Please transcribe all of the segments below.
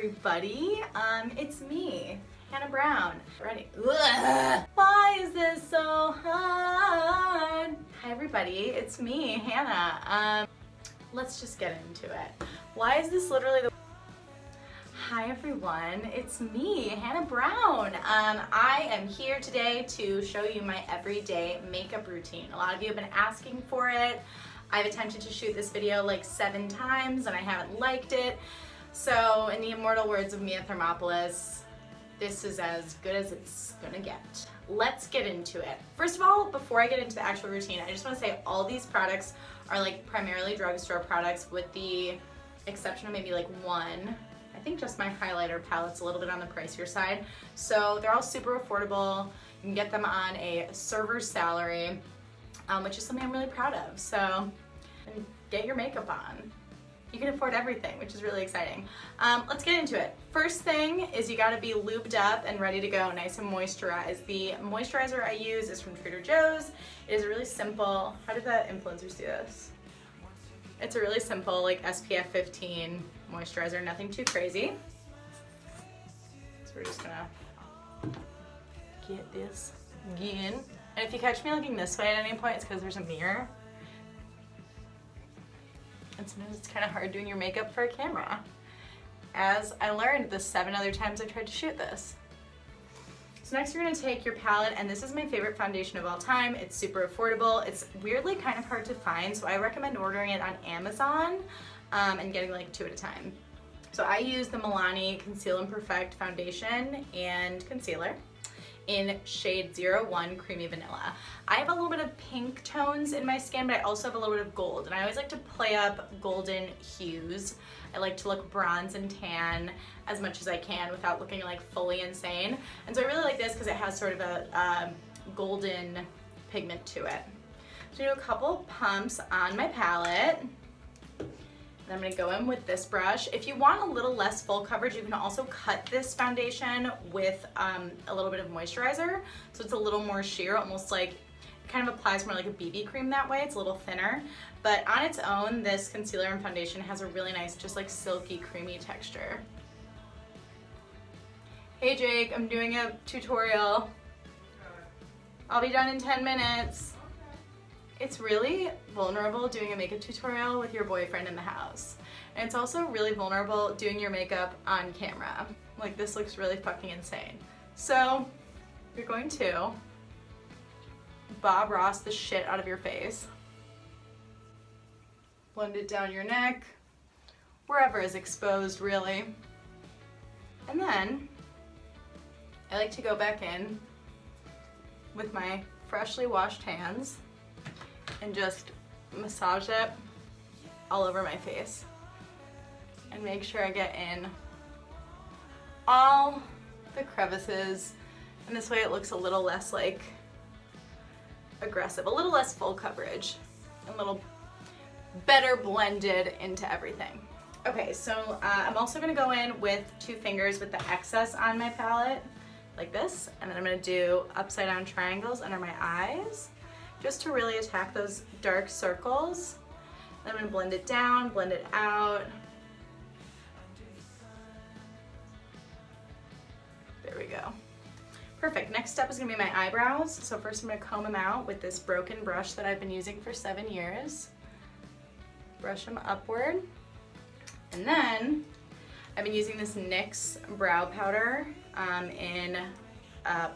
everybody. It's me, Hannah Brown. Ready? Ugh. Why is this so hard? Hi everybody, it's me, Hannah. Let's just get into it. Why is this literally the... Hi everyone, it's me, Hannah Brown. I am here today to show you my everyday makeup routine. A lot of you have been asking for it. I've attempted to shoot this video like 7 times and I haven't liked it. So in the immortal words of Mia Thermopolis, this is as good as it's gonna get. Let's get into it. First of all, before I get into the actual routine, I just wanna say all these products are like primarily drugstore products with the exception of maybe like one. I think just my highlighter palette's a little bit on the pricier side. So they're all super affordable. You can get them on a server's salary, which is something I'm really proud of. So get your makeup on. You can afford everything, which is really exciting. Let's get into it. First thing is you gotta be lubed up and ready to go, nice and moisturized. The moisturizer I use is from Trader Joe's. It is a really simple, how did the influencers do this? It's a really simple like SPF 15 moisturizer, nothing too crazy. So we're just gonna get this in. And if you catch me looking this way at any point, it's because there's a mirror. And sometimes it's kind of hard doing your makeup for a camera, as I learned the 7 other times I tried to shoot this. So next you're gonna take your palette, and this is my favorite foundation of all time. It's super affordable. It's weirdly kind of hard to find, so I recommend ordering it on Amazon and getting like 2 at a time. So I use the Milani Conceal and Perfect foundation and concealer in shade 01 Creamy Vanilla. I have a little bit of pink tones in my skin, but I also have a little bit of gold, and I always like to play up golden hues. I like to look bronze and tan as much as I can without looking like fully insane. And so I really like this because it has sort of a golden pigment to it. So I do a couple pumps on my palette. I'm gonna go in with this brush. If you want a little less full coverage, you can also cut this foundation with a little bit of moisturizer. So it's a little more sheer, almost like, it kind of applies more like a BB cream that way. It's a little thinner. But on its own, this concealer and foundation has a really nice, just like silky, creamy texture. Hey Jake, I'm doing a tutorial. I'll be done in 10 minutes. It's really vulnerable doing a makeup tutorial with your boyfriend in the house. And it's also really vulnerable doing your makeup on camera. Like, this looks really fucking insane. So you're going to Bob Ross the shit out of your face. Blend it down your neck, wherever is exposed really. And then I like to go back in with my freshly washed hands and just massage it all over my face and make sure I get in all the crevices, and this way it looks a little less like aggressive, a little less full coverage, a little better blended into everything. Okay, so I'm also gonna go in with 2 fingers with the excess on my palette like this, and then I'm gonna do upside down triangles under my eyes, just to really attack those dark circles. Then I'm gonna blend it down, blend it out. There we go. Perfect. Next step is gonna be my eyebrows. So first I'm gonna comb them out with this broken brush that I've been using for 7 years. Brush them upward. And then I've been using this NYX brow powder in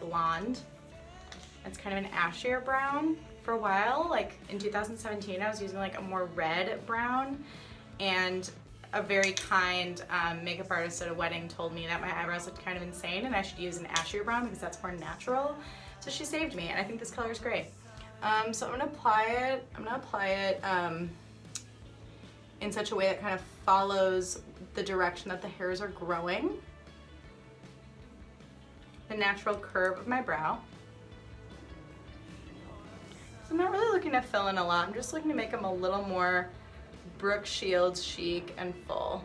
blonde. It's kind of an ashier brown. For a while, like in 2017, I was using like a more red brown, and a very kind makeup artist at a wedding told me that my eyebrows looked kind of insane and I should use an ashier brown because that's more natural. So she saved me, and I think this color is great. So I'm gonna apply it in such a way that kind of follows the direction that the hairs are growing, the natural curve of my brow. So I'm not really looking to fill in a lot. I'm just looking to make them a little more Brooke Shields chic and full.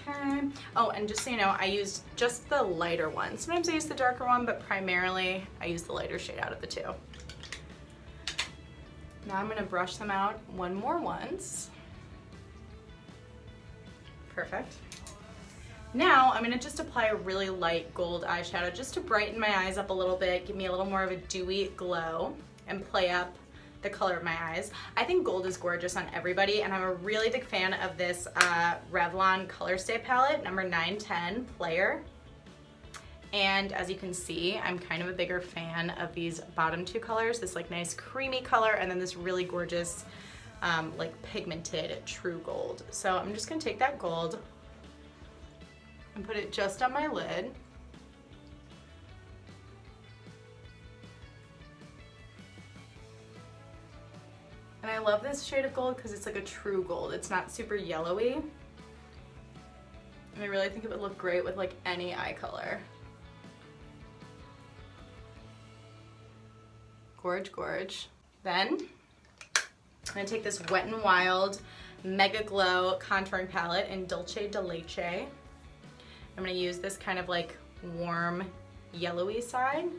Okay. Oh, and just so you know, I used just the lighter one. Sometimes I use the darker one, but primarily I use the lighter shade out of the 2. Now I'm gonna brush them out one more once. Perfect. Now I'm gonna just apply a really light gold eyeshadow just to brighten my eyes up a little bit, give me a little more of a dewy glow, and play up the color of my eyes. I think gold is gorgeous on everybody, and I'm a really big fan of this Revlon Color Stay palette, number 910 Player. And as you can see, I'm kind of a bigger fan of these bottom two colors, this like nice creamy color, and then this really gorgeous like pigmented true gold. So I'm just gonna take that gold and put it just on my lid. And I love this shade of gold because it's like a true gold. It's not super yellowy. And I really think it would look great with like any eye color. Gorge, gorge. Then I'm gonna take this Wet n Wild Mega Glow contouring palette in Dulce de Leche. I'm gonna use this kind of like warm yellowy side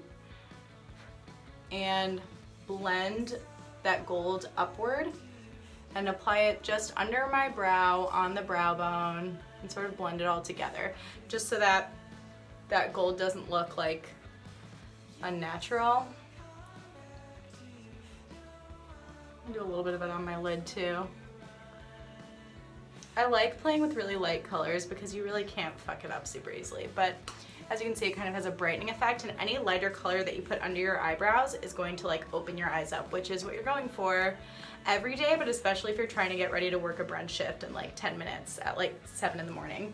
and blend that gold upward and apply it just under my brow, on the brow bone, and sort of blend it all together, just so that that gold doesn't look like unnatural. I'll do a little bit of it on my lid too. I like playing with really light colors because you really can't fuck it up super easily, but as you can see, it kind of has a brightening effect, and any lighter color that you put under your eyebrows is going to like open your eyes up, which is what you're going for every day, but especially if you're trying to get ready to work a brunch shift in like 10 minutes at like 7 in the morning.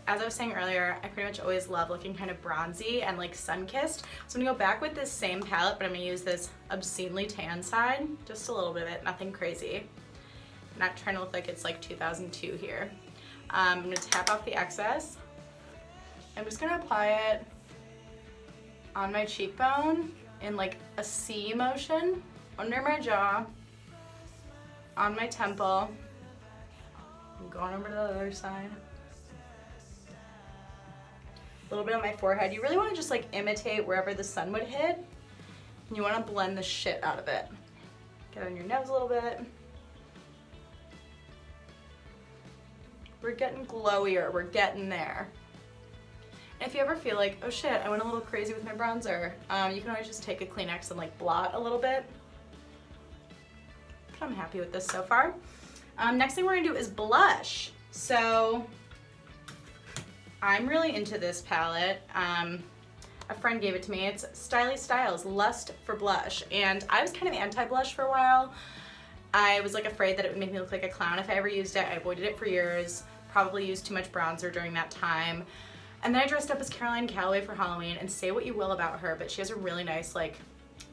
As I was saying earlier, I pretty much always love looking kind of bronzy and like sun-kissed. So I'm gonna go back with this same palette, but I'm gonna use this obscenely tan side, just a little bit of it, nothing crazy. I'm not trying to look like it's like 2002 here. I'm gonna tap off the excess. I'm just gonna apply it on my cheekbone in like a C motion, under my jaw, on my temple. I'm going over to the other side. A little bit on my forehead. You really wanna just like imitate wherever the sun would hit, and you wanna blend the shit out of it. Get on your nose a little bit. We're getting glowier, we're getting there. And if you ever feel like, oh shit, I went a little crazy with my bronzer, you can always just take a Kleenex and like blot a little bit. But I'm happy with this so far. Next thing we're gonna do is blush. So I'm really into this palette. A friend gave it to me. It's Stylish Styles Lust for Blush. And I was kind of anti-blush for a while. I was like afraid that it would make me look like a clown if I ever used it. I avoided it for years, probably used too much bronzer during that time. And then I dressed up as Caroline Calloway for Halloween, and say what you will about her, but she has a really nice like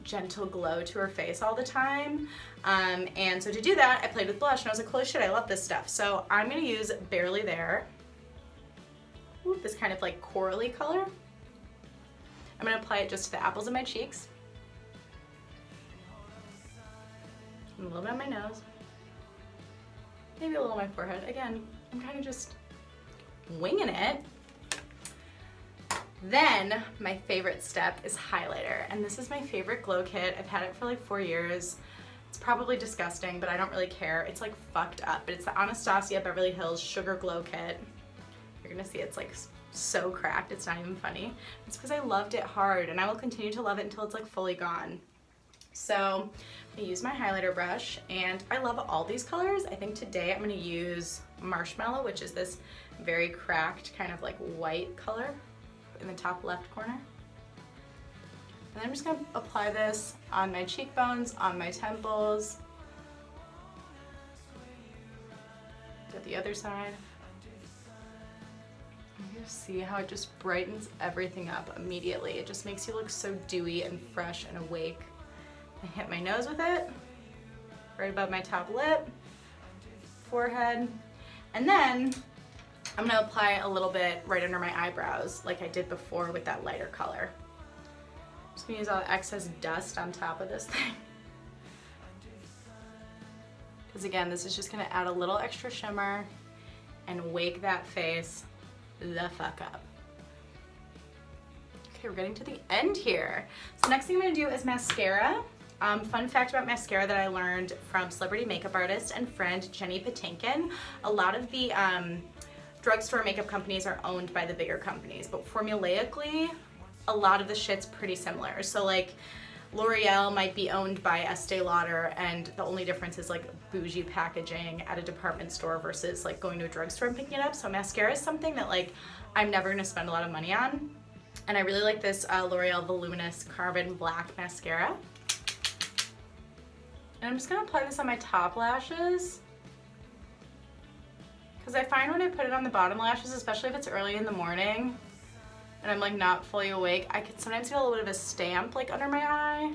gentle glow to her face all the time. And so to do that, I played with blush and I was like, holy shit, I love this stuff. So I'm gonna use Barely There. Ooh, this kind of like corally color. I'm gonna apply it just to the apples of my cheeks. And a little bit on my nose. Maybe a little on my forehead. Again, I'm kind of just winging it. Then my favorite step is highlighter, and this is my favorite glow kit. I've had it for like 4 years. It's probably disgusting, but I don't really care. It's like fucked up, but it's the Anastasia Beverly Hills Sugar Glow Kit. You're gonna see it's like so cracked, it's not even funny. It's because I loved it hard, and I will continue to love it until it's like fully gone. So I use my highlighter brush, and I love all these colors. I think today I'm gonna use Marshmallow, which is this very cracked kind of like white color in the top left corner. And then I'm just gonna apply this on my cheekbones, on my temples. Do the other side. And you see how it just brightens everything up immediately. It just makes you look so dewy and fresh and awake. I hit my nose with it, right above my top lip, forehead, and then I'm gonna apply a little bit right under my eyebrows like I did before with that lighter color. I'm just gonna use all the excess dust on top of this thing. Because again, this is just gonna add a little extra shimmer and wake that face the fuck up. Okay, we're getting to the end here. So next thing I'm gonna do is mascara. Fun fact about mascara that I learned from celebrity makeup artist and friend Jenny Patinkin. A lot of the drugstore makeup companies are owned by the bigger companies, but formulaically, a lot of the shit's pretty similar. So like L'Oreal might be owned by Estee Lauder, and the only difference is like bougie packaging at a department store versus like going to a drugstore and picking it up. So mascara is something that like I'm never gonna spend a lot of money on. And I really like this L'Oreal Voluminous Carbon Black Mascara. And I'm just gonna apply this on my top lashes, because I find when I put it on the bottom lashes, especially if it's early in the morning and I'm like not fully awake, I could sometimes get a little bit of a stamp like under my eye.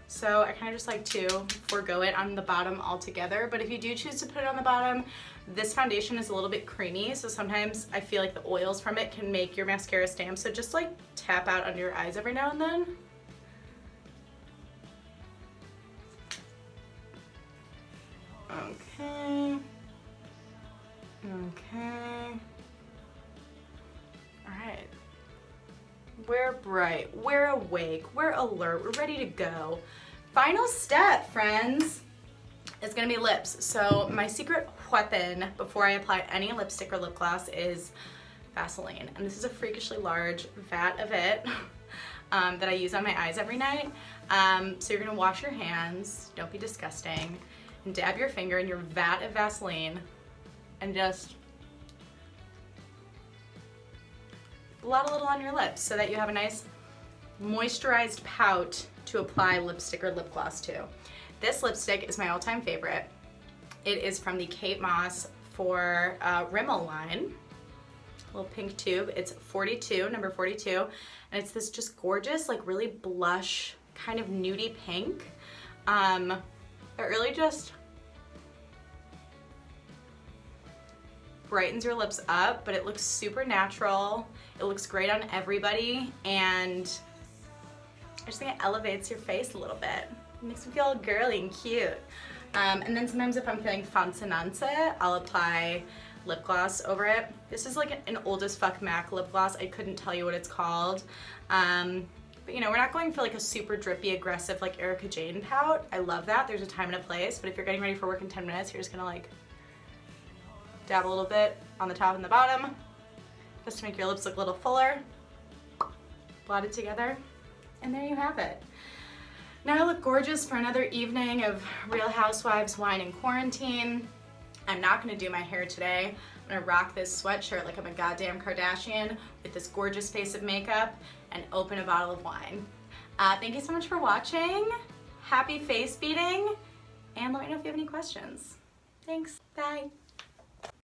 So I kind of just like to forego it on the bottom altogether. But if you do choose to put it on the bottom, this foundation is a little bit creamy, so sometimes I feel like the oils from it can make your mascara stamp. So just like tap out under your eyes every now and then. Okay. Okay. Alright. We're bright, we're awake, we're alert, we're ready to go. Final step, friends, is gonna be lips. So my secret weapon before I apply any lipstick or lip gloss is Vaseline. And this is a freakishly large vat of it that I use on my eyes every night. So you're gonna wash your hands, don't be disgusting, and dab your finger in your vat of Vaseline and just blot a little on your lips so that you have a nice moisturized pout to apply lipstick or lip gloss to. This lipstick is my all-time favorite. It is from the Kate Moss for Rimmel line, little pink tube. It's 42, number 42, and it's this just gorgeous, like really blush, kind of nudie pink. It really just brightens your lips up, but it looks super natural. It looks great on everybody, and I just think it elevates your face a little bit. It makes me feel all girly and cute. And then sometimes if I'm feeling fancy, I'll apply lip gloss over it. This is like an old as fuck MAC lip gloss. I couldn't tell you what it's called. But you know, we're not going for like a super drippy, aggressive like Erica Jane pout. I love that. There's a time and a place, but if you're getting ready for work in 10 minutes, you're just gonna like dab a little bit on the top and the bottom just to make your lips look a little fuller. Blot it together, and there you have it. Now I look gorgeous for another evening of Real Housewives wine and quarantine. I'm not gonna do my hair today. I'm gonna rock this sweatshirt like I'm a goddamn Kardashian with this gorgeous face of makeup and open a bottle of wine. Thank you so much for watching. Happy face beating, and let me know if you have any questions. Thanks, bye.